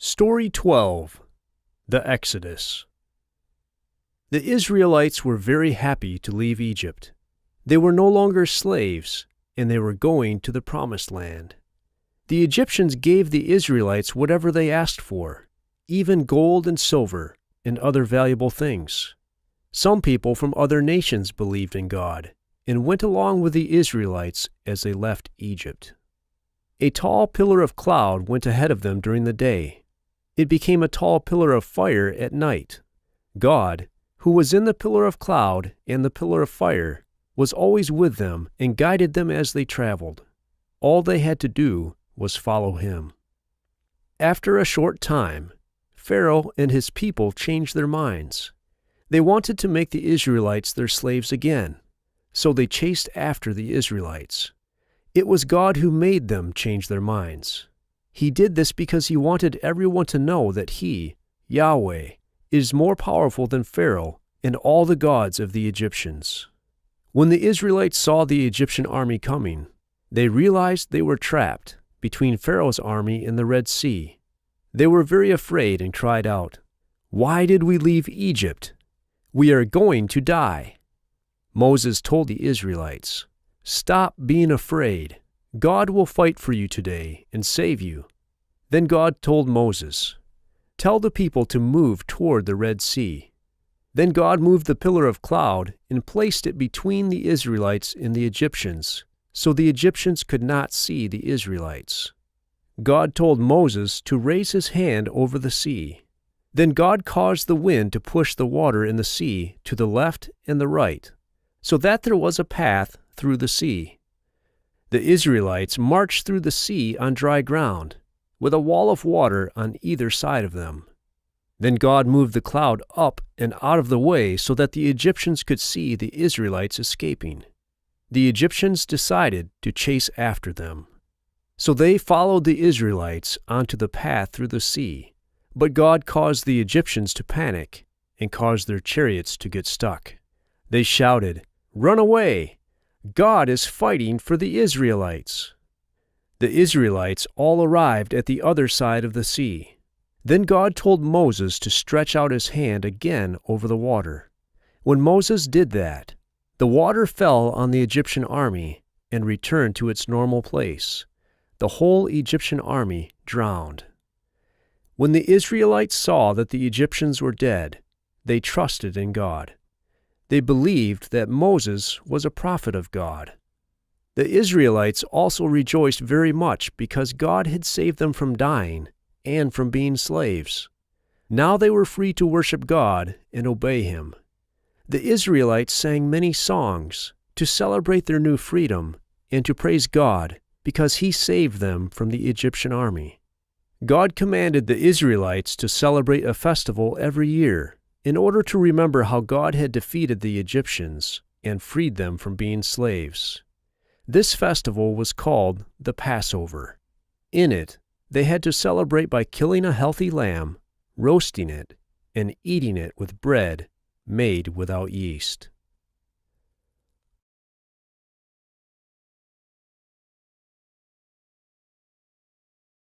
Story 12. The Exodus. The Israelites were very happy to leave Egypt. They were no longer slaves, and they were going to the Promised Land. The Egyptians gave the Israelites whatever they asked for, even gold and silver and other valuable things. Some people from other nations believed in God and went along with the Israelites as they left Egypt. A tall pillar of cloud went ahead of them during the day. It became a tall pillar of fire at night. God, who was in the pillar of cloud and the pillar of fire, was always with them and guided them as they traveled. All they had to do was follow him. After a short time, Pharaoh and his people changed their minds. They wanted to make the Israelites their slaves again, so they chased after the Israelites. It was God who made them change their minds. He did this because he wanted everyone to know that he, Yahweh, is more powerful than Pharaoh and all the gods of the Egyptians. When the Israelites saw the Egyptian army coming, they realized they were trapped between Pharaoh's army and the Red Sea. They were very afraid and cried out, "Why did we leave Egypt? We are going to die." Moses told the Israelites, "Stop being afraid. God will fight for you today and save you." Then God told Moses, "Tell the people to move toward the Red Sea." Then God moved the pillar of cloud and placed it between the Israelites and the Egyptians, so the Egyptians could not see the Israelites. God told Moses to raise his hand over the sea. Then God caused the wind to push the water in the sea to the left and the right, so that there was a path through the sea. The Israelites marched through the sea on dry ground, with a wall of water on either side of them. Then God moved the cloud up and out of the way so that the Egyptians could see the Israelites escaping. The Egyptians decided to chase after them. So they followed the Israelites onto the path through the sea, but God caused the Egyptians to panic and caused their chariots to get stuck. They shouted, "Run away! God is fighting for the Israelites." The Israelites all arrived at the other side of the sea. Then God told Moses to stretch out his hand again over the water. When Moses did that, the water fell on the Egyptian army and returned to its normal place. The whole Egyptian army drowned. When the Israelites saw that the Egyptians were dead, they trusted in God. They believed that Moses was a prophet of God. The Israelites also rejoiced very much because God had saved them from dying and from being slaves. Now they were free to worship God and obey him. The Israelites sang many songs to celebrate their new freedom and to praise God because he saved them from the Egyptian army. God commanded the Israelites to celebrate a festival every year in order to remember how God had defeated the Egyptians and freed them from being slaves. This festival was called the Passover. In it, they had to celebrate by killing a healthy lamb, roasting it, and eating it with bread made without yeast.